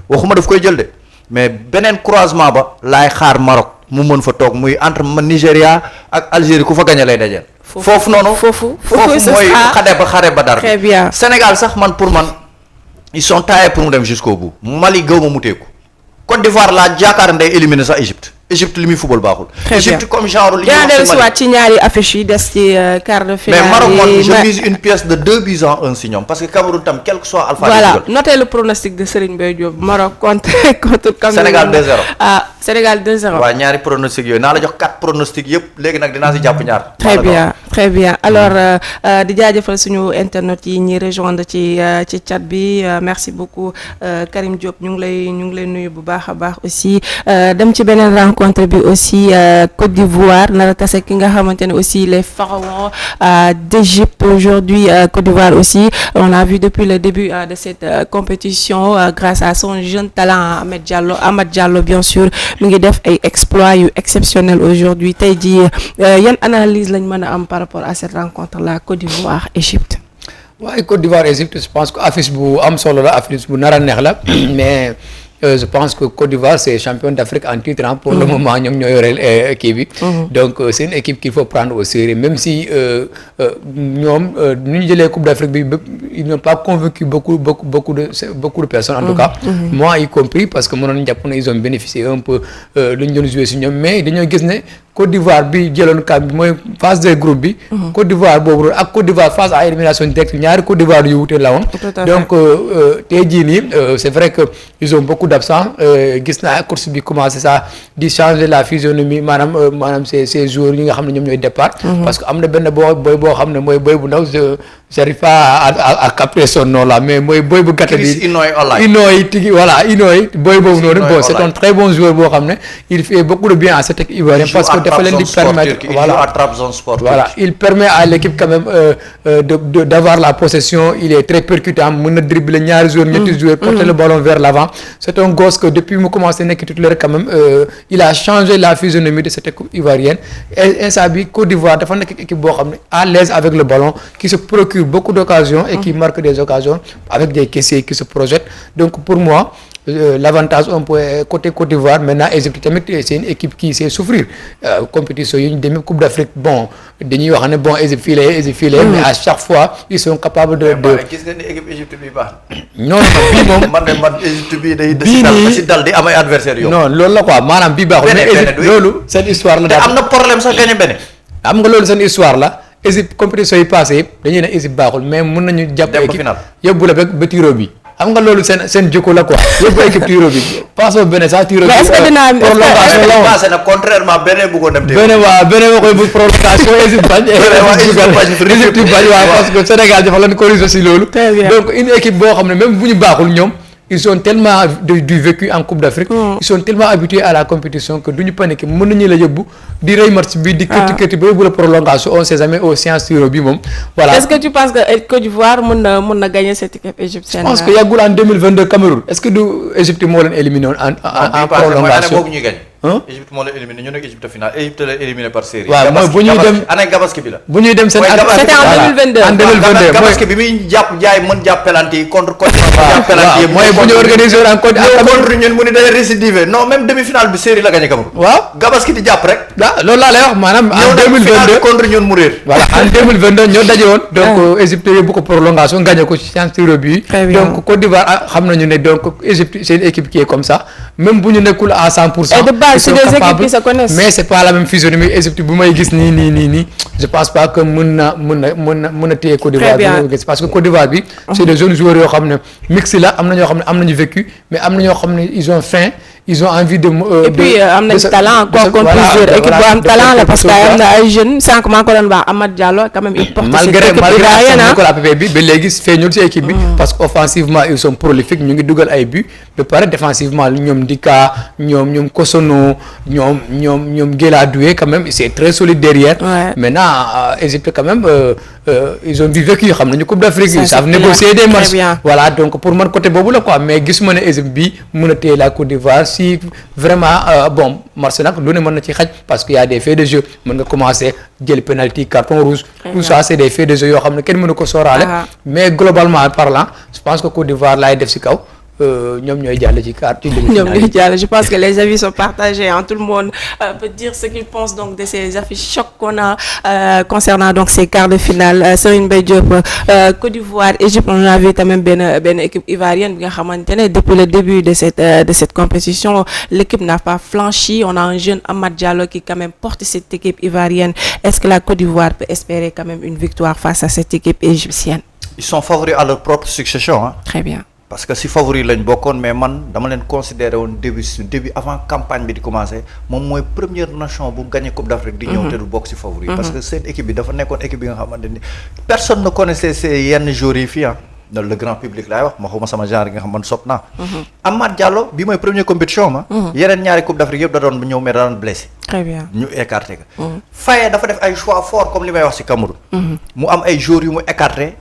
waxuma daf koy jël de mais beneen croisement ba laay xaar Maroc mu mën fa toog muy entre Nigéria ak Algérie ku fa gañe lay dajeel. foofu noonu foofu mooy xare ba dara. très bien Sénégal sax man pour man ils sont taillés pour mu dem jusqu'au bout. Mali gëw ma mu teeku. Côte d'Ivoire laa jaakaar nday éliminer sax Égypte li muy football baaxul. Égypte comme genre li ñuy wax ci Mali ci ñaari affiche yi des ci quart de finale. mais Maroc man je mise une pièce de 2-1 si ñoom parce que Cameroun tam quel que soit alpha. voilà notez le pronostic de Serigne Mbaye Diop Maroc contre Cameroun. Sénégal 2-0. ah Sénégal 2-0. waaw ñaari pronostic yooyu naa la jox 4 pronostics yëpp léegi nag dinaa si jàpp ñaar. très bien alors di jaajëfal suñu internet yi ñi rejoindre ci chat bi merci beaucoup Karim Diop ñu ngi lay nuyu bu baax a baax aussi dem ci beneen rencontre bi aussi Côte d'Ivoire nara tase ki nga xamante ne aussi les pharaons d'Égypte aujourd'hui Côte d'Ivoire aussi on a vu depuis le début de cette compétition grâce à son jeune talent Amad Diallo bien sûr mu ngi def ay exploits yu exceptionnels aujourd'hui tey jii yan analyse lañ mën a am par rapport à cette rencontre là Côte d'Ivoire Égypte. waaye Côte d'Ivoire Égypte je pense que affiche bu am solo la affiche bu nar a neex la mais je pense que Côte d'Ivoire c'est champion d'Afrique en titre pour le moment ñoom ñoo yoreel équipe bi donc c'est une équipe qu'il faut prendre au sérieux même si ñoom nu ñu jëlee Coupe d'Afrique bi ils n'ont pas convaincu beaucoup de personnes en tout cas moi y compris parce que mënoon jàpp na ils ont bénéficié un peu lu ñu doon jouer si ñoom mais dañoo gis ne Côte d'Ivoire bi jëloon kan bi mooy phase de groupe bi Côte d'Ivoire boobu ak Côte d'Ivoire phase à élimination directe ñaari Côte d'Ivoire yu wute la woon donc tey jii nii c'est vrai que ils ont beaucoup d'absents gis naa course bi commencé ça di changer la physionomie maanaam ces joueurs yi nga xam ne ñoom ñooy départ parce que am na benn boy boo xam ne mooy boy bu ndaw j'arrive pas à capter son nom là mais mooy boy bu gàtt bi Inoy tigi voilà Inoy boy boobu noonu bon c'est un très bon joueur boo xam ne il fait beaucoup de bien à cette équipe ivoirienne parce que dafa leen di permettre voilà il permet à l'équipe quand même d'avoir la possession il est très percutant mën na dribbler ñaari joueurs ñetti joueurs porter le ballon vers l'avant c'est un gosse que depuis mu commencé nekk titulaire quand même il a changé la physionomie de cette équipe ivoirienne instant bi Côte d'Ivoire dafa nekk équipe boo xam ne à l'aise avec le ballon qui se procure beaucoup d'occasions et qui marque des occasions avec des caissiers qui se projettent donc pour moi l'avantage un peu côté Côte d'Ivoire maintenant Égypte tamit c'est une équipe qui sait souffrir compétition yi ñu demee Coupe d'Afrique bon dañuy wax ne bon Égypte fii la mais à chaque fois ils sont capables de gis nga ni équipe Égypte bi baax non bii moom man Égypte bi day si dal di am ay adversaires yow non loolu la quoi maanaam bii baaxul mais Égypte loolu seen histoire la te am na problème sax gagné benn am nga loolu seen histoire la Égypte compétition yi passé yëpp dañuy ne Égypte baaxul mais mën nañu jàpp équipe yóbbu la ba tiro bi xam nga loolu seen jikko la quoi yóbbu équipe tiro bi passé benn sax tiro bi prolongation la woon passé na contrairement benn bëggoon dem benn ma koy bu prolongation Égypte bañ Égypte bañ waaw parce que Sénégal dafa leen corriger si loolu donc une équipe boo xam ne même bu ñu baaxul ñoom ils sont tellement du vécu en Coupe d'Afrique ils sont tellement habitués à la compétition que duñu paniquer mën nañu la yóbbu di rey match bi di kërti ba yóbbu la prolongation on sait jamais aux séances tiro bi moom voilà. Est-ce que tu penses que Côte d'Ivoire mën na gagner cette équipe égyptienne? Je pense que yàggul en 2022 Cameroun est-ce que du Égypte moo leen éliminé en prolongation Égypte moo la éliminé ñu nekk Égypte finale Égypte la éliminé par série. waaw mooy bu ñuy dem année Gabaski bi la. bu ñuy dem seen c'était en 2022 en 2022 Gabaski bi muy jàpp jaay mën jàpp penalty yi contre Côte d'Ivoire. mooy bu ñu organisé en Côte contre ñun mu ni day récidiver non même demi-finale bi série la gagné Cameroun. waaw Gabaski di jàpp rek. waaw loolu laa lay wax maanaam en 2022 contre ñun mu réer. voilà en 2022 ñoo daje woon. donc Égypte yóbbu ko prolongation gagné ko ci séance tiro bi. donc Côte d'Ivoire xam nañu ne donc Égypte c'est une équipe qui est comme ça même bu ñu nekkul à 100%. et de base c'est des équipes qui se connaissent. mais c'est pas la même physionomie Égypte bu may gis nii je pense pas que mën na téye Côte d'Ivoire bi parce que Côte d'Ivoire bi c'est des jeunes joueurs yoo xam ne mix la am na ñoo xam ne am nañu vécu mais am na ñoo xam ne ils ont faim ils ont envie de et puis am nañu talent encore contre joueur équipe bu am talent la parce que am na ay jeunes sànq maa ko doon wax Amad Diallo quand même il porte malgré ko la APP bi ba léegi feeñul ci équipe bi parce que offensivement ils sont prolifiques ñu ngi dugal ay buts ba pare défensivement ñoom Dika ñoom Kosono ñoom Guela Doué quand même c'est très solide derrière maintenant Égypte quand même ils ont vécu xam nañu Coupe d'Afrique ils savent négocier des matchs voilà donc pour man côté boobu la quoi mais gisuma ne Égypte bi mën a téye la Côte d'Ivoire si vraiment bon match nag lu ne mën na ci xaj parce que y a des faits de jeu mën nga commencer jël penalty carton rouge tout ça c'est des faits de jeu yoo xam ne kenn mënu ko sóoraale mais globalement parlant je pense que Côte d'Ivoire laay def ci kaw ñoom ñooy jàll ci quart ci ñoom ñooy jàll. Je pense que les avis sont partagés, hein. Tout le monde peut dire ce qu'il pense donc de ces affiches chocs qu'on a concernant donc ces quarts de finale. Serigne Mbaye Diop, Côte d'Ivoire, Égypte, on a vu quand même benn équipe ivoirienne bi nga xamante ne depuis le début de cette compétition l'équipe n'a pas flanchi. On a un jeune Amad Diallo qui quand même porte cette équipe ivoirienne. Est-ce que la Côte d'Ivoire peut espérer quand même une victoire face à cette équipe égyptienne? Ils sont favoris à leur propre succession, hein. Très bien. Parce que si favori lañ bokkoon mais man dama leen considéré woon début avant campagne bi di commencer moom mooy première nation bu gagné Coupe d'Afrique di ñëw te du bokk ci favori. Parce que seen équipe bi dafa nekkoon équipe bi nga xamante ni personne ne connaissait ces yenn joueurs yi fii le grand public laay wax ma xawma sama genre yi nga xam man sopp naa. Amad Diallo bi mooy première compétition ma. yeneen ñaari Coupe d'Afrique yëpp da doon ñëw mais da doon blessé. Très bien ñu écarté ko. Faye dafa def ay choix forts comme li may wax ci Cameroun. mu am ay joueurs yu mu écarté.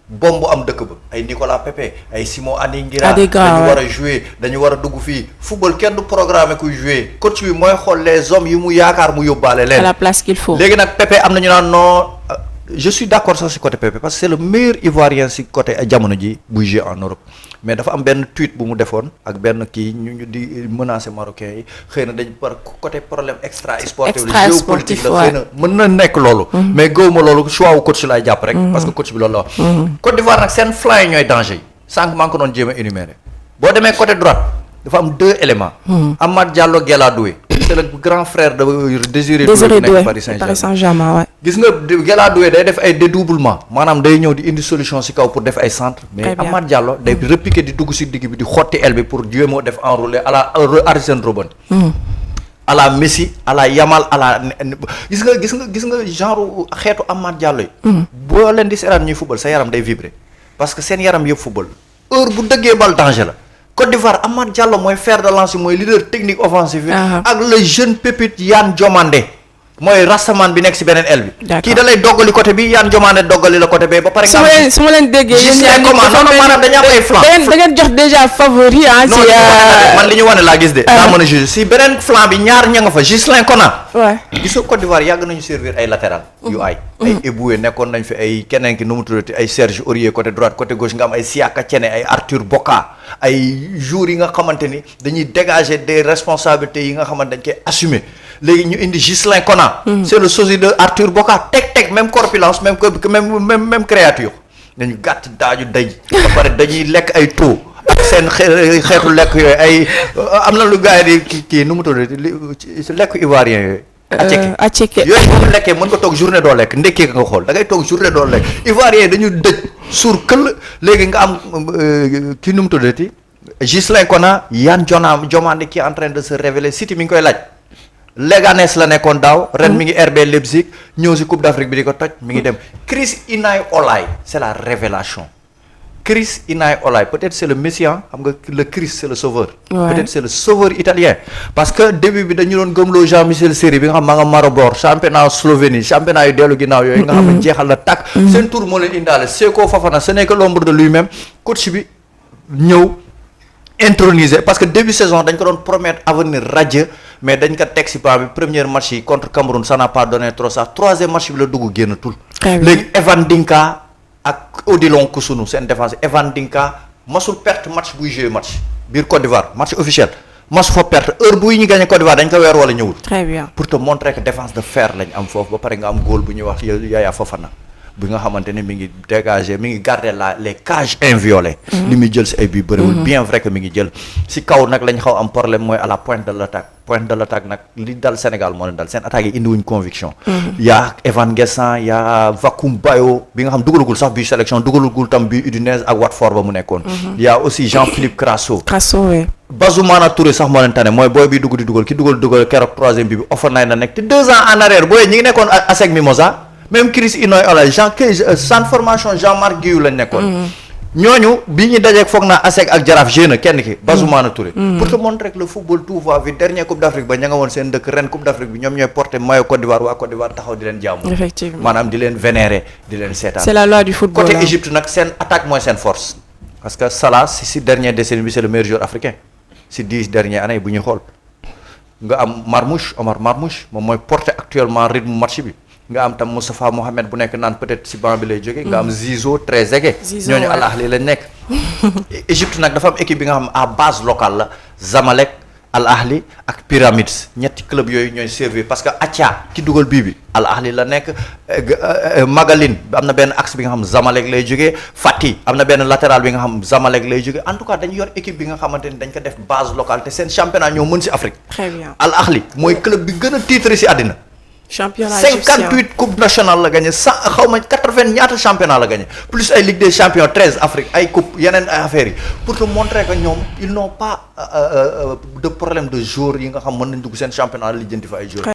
bombu am dëkk ba ay Nicolas Pepe ay Simon Adingra dañu war a jouer dañu war a dugg fii football kenn du programme kuy jouer coach bi mooy xool les hommes yi mu yaakaar mu yóbbaale leen. à la place qu'il faut. léegi nag Pepe am na ñu naan non je suis d'accord sax ci côté Pepe parce que c'est le meilleur Ivoirien ci côté jamono ji buy jouer en Europe mais dafa am benn tweet bu mu defoon ak benn kii ñu di menacer Marocains yi xëy na dañ par côté problème extra sportif la géopolitique la xëy na mën na nekk loolu mais gëwuma loolu choix wu coach laay jàpp rek parce que coach bi loolu la wax Côte d'Ivoire nag seen flanc yi ñooy danger yi sànq maa ngi ko doon jéem a énumérer boo demee côté droite dafa am deux éléments Amad Diallo Guela Doué c'est le grand frère de Désiré Doué nekk Paris Saint-Germain ouais. gis nga Guela Doué day def ay dédoublement maanaam day ñëw di indi solution ci kaw pour def ay centre mais Amad Diallo day repiquer di dugg ci digg bi di xotti aile bi pour jéem a def enroulé à la Arsène Robben à la Messi à la Yamal à la gis nga genre xeetu Amad Diallo yi boo leen di seetaan ñuy football sa yaram day vibrer parce que seen yaram yëpp football heure bu dëggee bal danger la Côte d'Ivoire Amad Diallo mooy fer de lance mooy leader technique offensif bi ak le jeune pépite Yann Diomandé mooy rastaman bi nekk ci beneen aile bi kii da lay doggali côté bi Yann Diomandé doggali la côté bi ba pare nga su ma leen déggee gis leen comment non maanaam dañu am ay flanc da ngeen jox déjà favori non man li ñu wane laa gis de daa mën a juger si beneen flanc bi ñaar ña nga fa Ghislain Kona gis nga Côte d'Ivoire yàgg nañu servir ay latéral yu ay Eboué nekkoon nañ fi ay keneen ki nu mu tuddati ay Serge Aurier côté droite côté gauche nga am ay Siaka Thiene ay Arthur Boka ay joueurs yi nga xamante ni dañuy dégager des responsabilités yi nga xamante dañ koy assumer léegi ñu indi Ghislain Kona c'est le sosie de Arthur Boka teg même corpulence même créature nañu gàtt daaju daj ba pare dañuy lekk ay taux ak seen xeetu lekk yooyu ay am na lu gars yi di kii nu mu tuddati lekk ivoirien yooyu aceke yooyu boo lekkee mën nga toog journée doo lekk ndekkee nga xool da ngay toog journée doo lekk ivoirien dañu dëj suur këll léegi nga am kii nu mu tuddati Ghislain Kona Yann Diomandé qui est en train de se révéler City mi ngi koy laaj Leganés la nekkoon daaw ren mi ngi RB Leipzig ñëw ci Coupe d'Afrique bi di ko toj mi ngi dem Chris Inay Olay c'est la révélation Chris Inay Olay peut-être c'est le Messie xam nga le Christ c'est le sauveur peut-être c'est le sauveur italien parce que début bi dañu doon gëmloo Jean-Michel Seri bi nga xam maa nga Maribor championnat Slovénie championnat yu dellu ginnaaw yooyu nga xam ne jeexal na tàkk seen tour moo leen indaale Seko Fofana ce n'est que l'ombre de lui-même coach bi ñëw intronisé parce que début saison dañ ko doon promettre avenir radieux mais dañ ko teg ci pas bi premier match yi contre Cameroun ça n'a pas donné trop ça troisième match bi la dugg génn tul léegi Evan Dinka ak Odilon Koussounou seen défense Evan Dinka masul perte match buy jouer match biir Côte d'Ivoire match officiel masu fa perte heure buy ñu gagné Côte d'Ivoire dañ ko weer wala ñëwul très bien pour te montrer que défense de fer lañ am foofu ba pare nga am góol bu ñuy wax Yaya Fofana bi nga xamante ne mi ngi dégager mi ngi garder les cages inviolées li muy jël ci ay bii bëriwul bien vrai que mi ngi jël ci kaw nag lañ xaw am problème mooy à la pointe de l'attaque nag li dal Sénégal moo leen dal seen attaque yi indiwuñ conviction yaa Evan Guessant yaa Vakoum Bayo bi nga xam dugalagul sax bi sélection dugalagul tam bi Udinese ak Watford ba mu nekkoon yaa aussi Jean-Philippe Crasso oui Bazoumana Touré sax moo leen tane mooy booy bi dugg di dugal ki dugal keroog troisième bi Offenay na nekk te 2 ans en arrière booy ñi ngi nekkoon ASEC Mimosa même Chris Inoy Olay centre formation Jean-Marc Guiou lañ nekkoon ñooñu bi ñu dajeek foog naa ASEC ak Jaraaf jeune kenn ki Bazoumana Touré pour te montrer que le football tout va vite dernière Coupe d'Afrique ba ña nga woon seen dëkk ren Coupe d'Afrique bi ñoom ñooy porter maillot Côte d'Ivoire waa Côte d'Ivoire taxaw di leen jaamu effectivement maanaam di leen vénérer di leen seetaan c'est la loi du football côté Égypte nag seen attaque mooy seen force parce que Salah si dernière décennie bi c'est le meilleur joueur africain si 10 dernières années bu ñuy xool nga am Omar Marmouche moom mooy porter actuellement rythme match bi nga am tam Moustapha Mohamed bu nekk naan peut-être si banc bi lay jógee. nga am Zizo Trezeguet. ñooñu Al Ahly lañ nekk. Égypte nag dafa am équipe bi nga xam à base locale la Zamalek Al Ahly ak Pyramids ñetti club yooyu ñooy servir parce que Atia ki dugal bii bi Al Ahly la nekk Magalin am na benn axe bi nga xam Zamalek lay jógee Fatih am na benn latéral bi nga xam Zamalek lay jógee en tout cas dañu yor équipe bi nga xamante ni dañ ko def base locale te seen championnat ñoo mën si Afrique. Très bien. Al Ahly mooy club bi gën a titré si àddina. championnat égyptien 58 coupe nationale la gagné 100 xaw ma 80 ñaata championnat la gagné plus ay Ligue des champions 13 Afrique ay coupe yeneen ay affaires yi pour te montrer que ñoom ils n'ont pas de problème de joueurs yi nga xam mën nañ dugg seen championnat lijjanti fa ay joueurs.